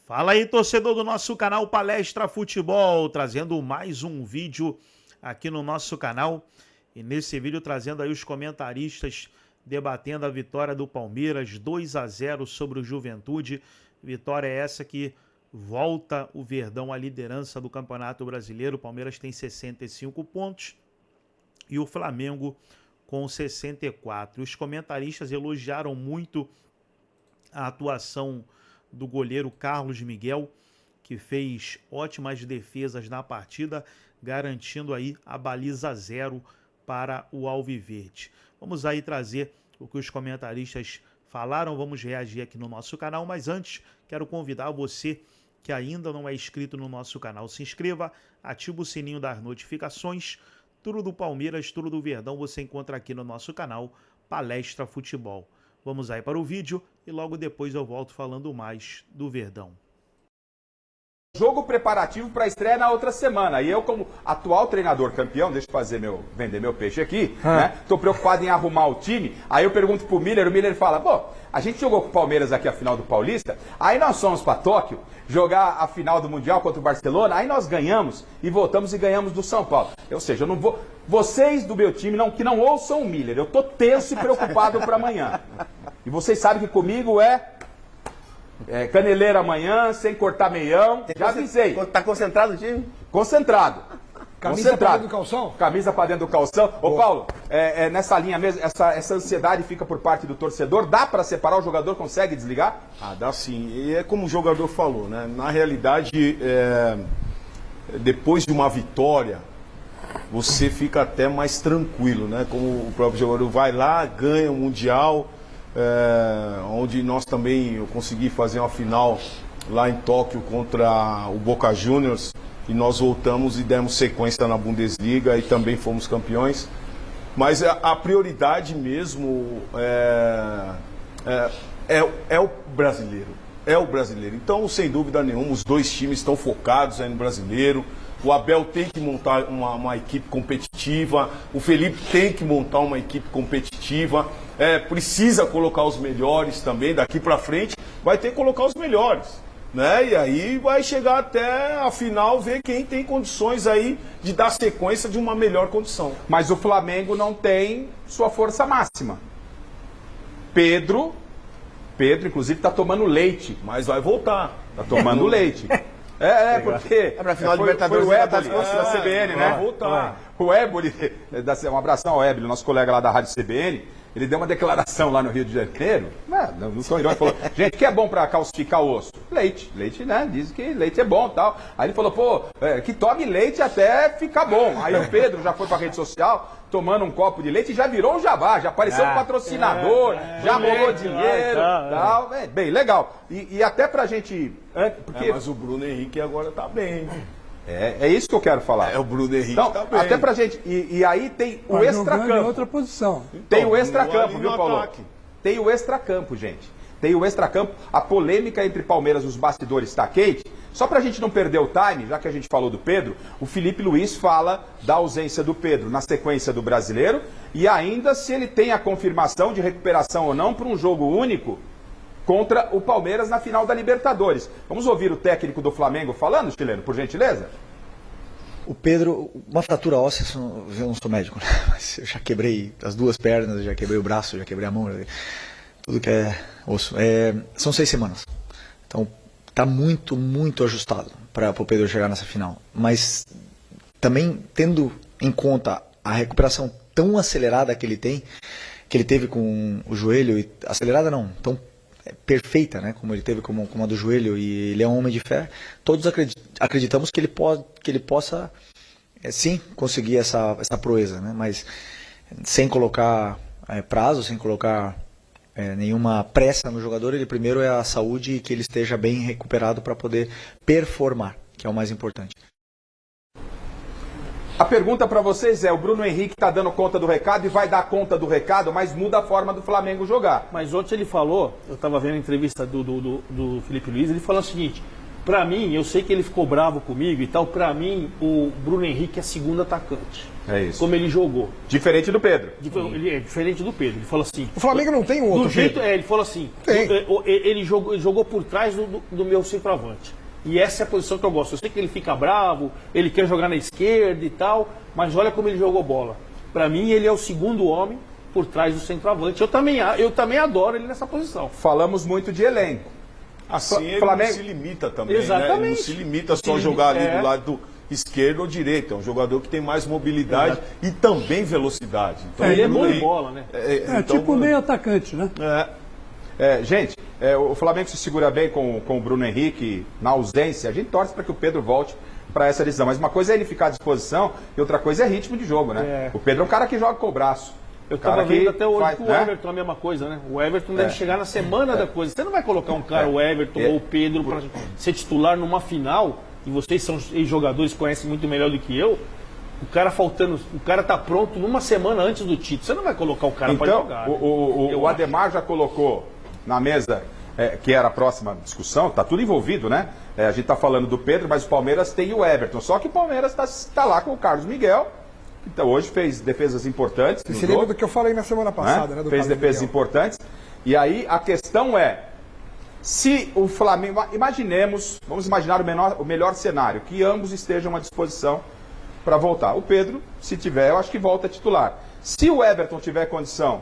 Fala aí, torcedor do nosso canal Palestra Futebol, trazendo mais um vídeo aqui no nosso canal. E nesse vídeo trazendo aí os comentaristas debatendo a vitória do Palmeiras, 2-0 sobre o Juventude. Vitória essa que volta o Verdão à liderança do Campeonato Brasileiro. O Palmeiras tem 65 pontos e o Flamengo com 64. Os comentaristas elogiaram muito a atuação do goleiro Carlos Miguel, que fez ótimas defesas na partida, garantindo aí a baliza 0 para o Alviverde. Vamos aí trazer o que os comentaristas falaram, vamos reagir aqui no nosso canal, mas antes quero convidar você que ainda não é inscrito no nosso canal, se inscreva, ativa o sininho das notificações. Tudo do Palmeiras, tudo do Verdão você encontra aqui no nosso canal Palestra Futebol. Vamos aí para o vídeo e logo depois eu volto falando mais do Verdão. Jogo preparativo para a estreia na outra semana. E eu, como atual treinador campeão, deixa eu vender meu peixe aqui, né? Tô preocupado em arrumar o time. Aí eu pergunto pro Miller, o Miller fala, pô, a gente jogou com o Palmeiras aqui a final do Paulista, aí nós fomos para Tóquio jogar a final do Mundial contra o Barcelona, aí nós ganhamos e voltamos e ganhamos do São Paulo. Ou seja, eu não vou... Vocês do meu time que não ouçam o Miller, eu tô tenso e preocupado para amanhã. E vocês sabem que comigo é caneleira amanhã, sem cortar meião. Já avisei. Tá concentrado o time? Concentrado. Camisa pra dentro do calção? Camisa pra dentro do calção. Ô Paulo, nessa linha mesmo, essa ansiedade fica por parte do torcedor. Dá pra separar? O jogador consegue desligar? Ah, dá sim. E é como o jogador falou, né? Na realidade, depois de uma vitória, você fica até mais tranquilo, né? Como o próprio jogador vai lá, ganha o Mundial, onde nós também, eu consegui fazer uma final lá em Tóquio contra o Boca Juniors, e nós voltamos e demos sequência na Bundesliga e também fomos campeões. Mas a prioridade mesmo é o brasileiro. É o brasileiro. Então, sem dúvida nenhuma, os dois times estão focados aí no brasileiro. O Abel tem que montar uma equipe competitiva, o Felipe tem que montar uma equipe competitiva, precisa colocar os melhores também, daqui para frente vai ter que colocar os melhores, né? E aí vai chegar até a final, ver quem tem condições aí de dar sequência de uma melhor condição. Mas o Flamengo não tem sua força máxima. Pedro, inclusive, tá tomando leite. Mas vai voltar. Tá tomando leite. Porque pra final foi Libertadores o Éboli, tá disposto da CBN, né? Vai voltar. O Éboli, um abração ao Éboli, nosso colega lá da Rádio CBN, ele deu uma declaração lá no Rio de Janeiro, no São Irão, ele falou, gente, o que é bom pra calcificar o osso? Leite, né? Diz que leite é bom e tal. Aí ele falou, que tome leite até ficar bom. Aí o Pedro já foi pra rede social, tomando um copo de leite e já virou um jabá, já apareceu um patrocinador, já rolou dinheiro e tal. Bem, legal. E até pra gente... Mas o Bruno Henrique agora tá bem. É isso que eu quero falar. O Bruno Henrique então, tá bem. até pra gente... E aí tem o extracampo. Em outra posição. Tem o extracampo, viu, Paulo? Ataque. Tem o extracampo, gente. Tem o extracampo. A polêmica entre Palmeiras e os bastidores está quente. Só pra gente não perder o time, já que a gente falou do Pedro, o Felipe Luiz fala da ausência do Pedro na sequência do Brasileiro e ainda se ele tem a confirmação de recuperação ou não para um jogo único contra o Palmeiras na final da Libertadores. Vamos ouvir o técnico do Flamengo falando, chileno, por gentileza? O Pedro, uma fratura óssea, eu não sou médico, né? Mas eu já quebrei as duas pernas, já quebrei o braço, já quebrei a mão, tudo que é osso. São 6 semanas. Então tá muito, muito ajustado para o Pedro chegar nessa final. Mas também tendo em conta a recuperação tão acelerada que ele teve com o joelho, e acelerada não, tão perfeita, né, como ele teve com a do joelho, e ele é um homem de fé, todos acreditamos que ele possa sim conseguir essa proeza, né, mas sem colocar prazo, sem colocar nenhuma pressa no jogador. Ele primeiro é a saúde e que ele esteja bem recuperado para poder performar, que é o mais importante. A pergunta para vocês é, o Bruno Henrique está dando conta do recado e vai dar conta do recado, mas muda a forma do Flamengo jogar. Mas ontem ele falou, eu estava vendo a entrevista do Felipe Luiz, ele falou o seguinte, Pra mim, eu sei que ele ficou bravo comigo e tal, pra mim, o Bruno Henrique é segundo atacante. É isso. Como ele jogou. Diferente do Pedro. Ele é diferente do Pedro. Ele falou assim... O Flamengo não tem um outro do jeito, Pedro. ele falou assim, Tem. ele jogou por trás do meu centroavante. E essa é a posição que eu gosto. Eu sei que ele fica bravo, ele quer jogar na esquerda e tal, mas olha como ele jogou bola. Pra mim, ele é o segundo homem por trás do centroavante. Eu também adoro ele nessa posição. Falamos muito de elenco. Assim ele Flamengo- não se limita também, né? Exatamente. Ele não se limita só a Se jogar ali limita, do lado esquerdo ou direito. É um jogador que tem mais mobilidade e também velocidade. Então, Ele é bom tem- de bola, né? então, tipo meio atacante, né? Gente, o Flamengo se segura bem com o Bruno Henrique na ausência. A gente torce para que o Pedro volte para essa decisão. Mas uma coisa é ele ficar à disposição e outra coisa é ritmo de jogo, né? O Pedro é um cara que joga com o braço. Eu Cara tava que vendo até hoje faz, com o né? Everton a mesma coisa, né? O Everton deve chegar na semana da coisa. Você não vai colocar um cara, o Everton ou o Pedro, para ser titular numa final, e vocês são jogadores, conhecem muito melhor do que eu. O cara tá pronto numa semana antes do título. Você não vai colocar o cara para Então, jogar. né? o Ademar já colocou na mesa, que era a próxima discussão, tá tudo envolvido, né? A gente tá falando do Pedro, mas o Palmeiras tem o Everton. Só que o Palmeiras tá lá com o Carlos Miguel, que então, hoje fez defesas importantes. Você no se lembra jogo, do que eu falei na semana passada, né? Do fez Carlos defesas Miguel. importantes. E aí a questão é, se o Flamengo, vamos imaginar o melhor cenário, que ambos estejam à disposição para voltar. O Pedro, se tiver, eu acho que volta a titular. Se o Everton tiver condição,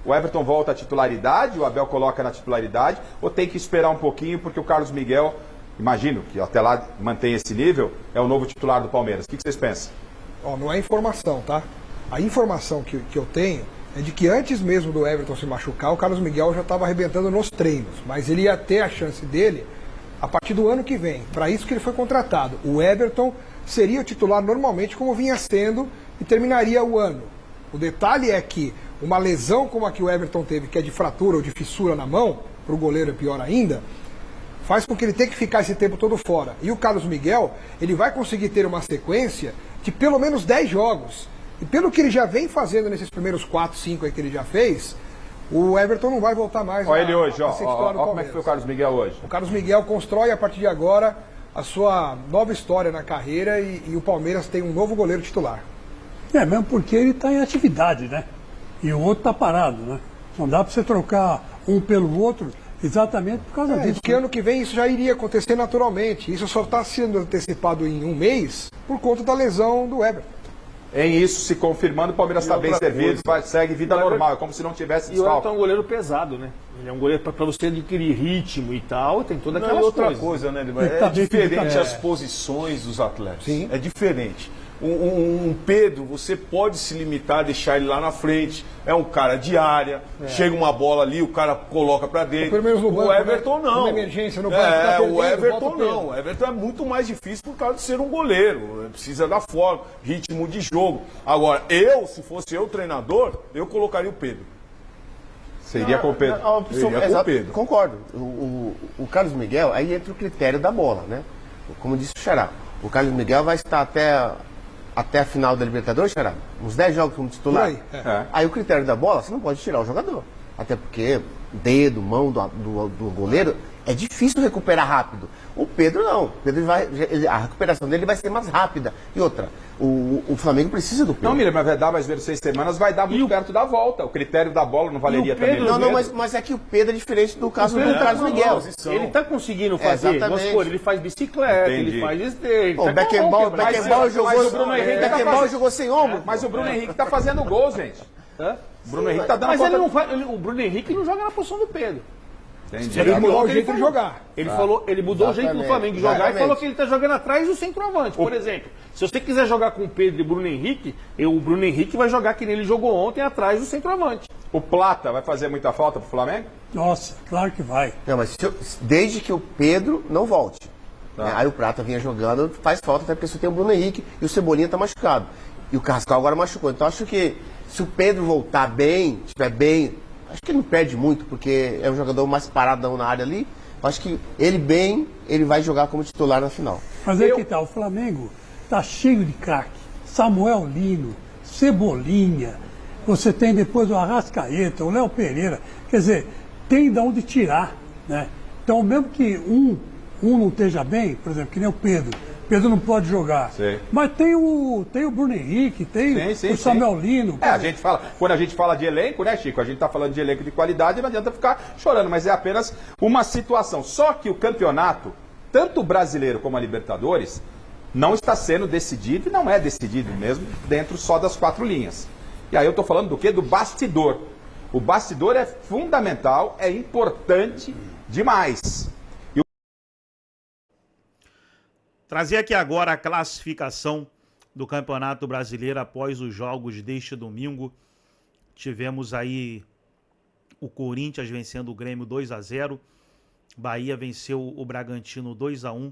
o Everton volta à titularidade, o Abel coloca na titularidade, ou tem que esperar um pouquinho, porque o Carlos Miguel, imagino que até lá mantém esse nível, é o novo titular do Palmeiras. O que vocês pensam? Ó, não é informação, tá? A informação que eu tenho é de que antes mesmo do Everton se machucar, o Carlos Miguel já estava arrebentando nos treinos, mas ele ia ter a chance dele a partir do ano que vem. Para isso que ele foi contratado. O Everton seria o titular normalmente como vinha sendo e terminaria o ano. O detalhe é que uma lesão como a que o Everton teve, que é de fratura ou de fissura na mão, para o goleiro é pior ainda, faz com que ele tenha que ficar esse tempo todo fora. E o Carlos Miguel, ele vai conseguir ter uma sequência de pelo menos 10 jogos. E pelo que ele já vem fazendo nesses primeiros 4, 5 aí que ele já fez, o Everton não vai voltar mais Olha ele hoje, a ser titular do como é que Palmeiras. foi o Carlos Miguel hoje. O Carlos Miguel constrói a partir de agora a sua nova história na carreira e o Palmeiras tem um novo goleiro titular. É, mesmo porque ele está em atividade, né? E o outro está parado, né? Não dá para você trocar um pelo outro exatamente por causa disso. Porque ano que vem isso já iria acontecer naturalmente. Isso só está sendo antecipado em um mês por conta da lesão do Everton. Em isso, se confirmando, o Palmeiras está bem outra servido, segue vida O Everton- normal, é como se não tivesse E o Everton é desfalque. um goleiro pesado, né? Ele é um goleiro para você adquirir ritmo e tal, tem toda Não, aquela e outra coisa. coisa, né, Edmar? Ele tá É bem diferente fisicamente. as posições dos atletas. Sim. É diferente. Um Pedro, você pode se limitar a deixar ele lá na frente. É um cara de área, chega uma bola ali, o cara coloca pra dentro. Ou pelo menos no banco, o Everton né? não. Numa emergência no banco, tá perdendo, o bota Everton o Pedro. não. O Everton é muito mais difícil por causa de ser um goleiro. Precisa da forma, ritmo de jogo. Agora, se fosse eu treinador, eu colocaria o Pedro. Seria com o Pedro. Eu iria com o Exato, Pedro. concordo. O Carlos Miguel, aí entra o critério da bola, né? Como disse o Xará, o Carlos Miguel vai estar até a final da Libertadores, Xará? Uns 10 jogos como titular. Por aí, Aí o critério da bola, você não pode tirar o jogador. Até porque dedo, mão do goleiro, é difícil recuperar rápido. O Pedro não. O Pedro a recuperação dele vai ser mais rápida. E outra, o Flamengo precisa do Pedro. Não, Miriam, mas vai dar mais vezes 6 semanas, vai dar muito perto da volta. O critério da bola não valeria também. Pedro- Não, mas é que o Pedro é diferente do caso do Pedro tá Carlos com Miguel. uma Ele tá conseguindo fazer, Exatamente. vamos supor, ele faz bicicleta, Entendi. ele faz esteira. O Beckenbauer mas o Bruno Henrique tá Beckenbauer fazendo- jogou sem ombro. Mas o Bruno Henrique tá fazendo gol, gente. Hã? O Bruno Henrique tá dando Mas a ele conta. não faz, o Bruno Henrique não joga na posição do Pedro. Entendi. Ele mudou o Ele jeito de falou. jogar. Ele falou, ele mudou o jeito do Exatamente, Flamengo de jogar e exatamente. falou que ele está jogando atrás do centroavante. Por exemplo, se você quiser jogar com o Pedro e Bruno Henrique, o Bruno Henrique vai jogar que nem ele jogou ontem atrás do centroavante. O Plata vai fazer muita falta pro Flamengo? Nossa, claro que vai. Não, mas desde que o Pedro não volte. Né? Aí o Prata vinha jogando, faz falta, até porque só tem o Bruno Henrique e o Cebolinha tá machucado. E o Carrascal agora machucou. Então acho que se o Pedro voltar bem, estiver bem, acho que ele não perde muito, porque é um jogador mais paradão na área ali. Acho que ele vai jogar como titular na final. Mas aí que tá, o Flamengo tá cheio de craque. Samuel Lino, Cebolinha, você tem depois o Arrascaeta, o Léo Pereira. Quer dizer, tem de onde tirar, né? Então, mesmo que um um não esteja bem, por exemplo, que nem o Pedro. Pedro não pode jogar. Sim. Mas tem o Bruno Henrique, tem o Samuel Lino. A gente fala, quando a gente fala de elenco, né, Chico? A gente tá falando de elenco de qualidade, não adianta ficar chorando, mas é apenas uma situação. Só que o campeonato, tanto o brasileiro como a Libertadores, não está sendo decidido, e não é decidido mesmo, dentro só das 4 linhas. E aí eu tô falando do quê? Do bastidor. O bastidor é fundamental, é importante demais. Trazer aqui agora a classificação do Campeonato Brasileiro após os jogos deste domingo. Tivemos aí o Corinthians vencendo o Grêmio 2-0. Bahia venceu o Bragantino 2-1.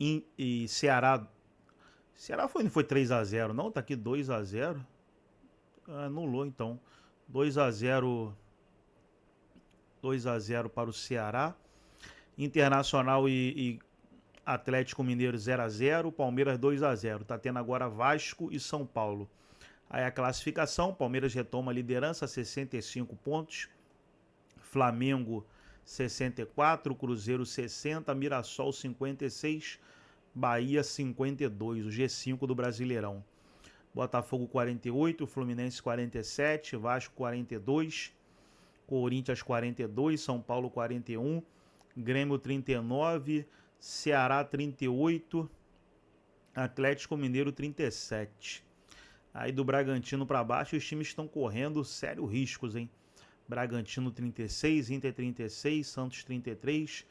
E Ceará... Ceará não foi 3-0, não? Tá aqui 2-0. Anulou, então. 2-0 para o Ceará. Internacional e Atlético Mineiro 0-0, Palmeiras 2-0. Tá tendo agora Vasco e São Paulo. Aí a classificação, Palmeiras retoma a liderança, 65 pontos. Flamengo 64, Cruzeiro 60, Mirassol 56, Bahia 52, o G5 do Brasileirão. Botafogo 48, Fluminense 47, Vasco 42, Corinthians 42, São Paulo 41, Grêmio 39, Ceará 38, Atlético Mineiro 37. Aí do Bragantino para baixo os times estão correndo sérios riscos, hein? Bragantino 36, Inter 36, Santos 33,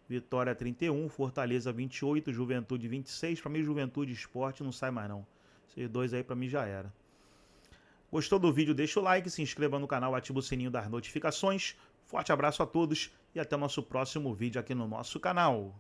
Vitória 31, Fortaleza 28, Juventude 26. Para mim Juventude e Sport não sai mais não. Esses dois aí para mim já era. Gostou do vídeo? Deixa o like, se inscreva no canal, ativa o sininho das notificações. Forte abraço a todos e até o nosso próximo vídeo aqui no nosso canal.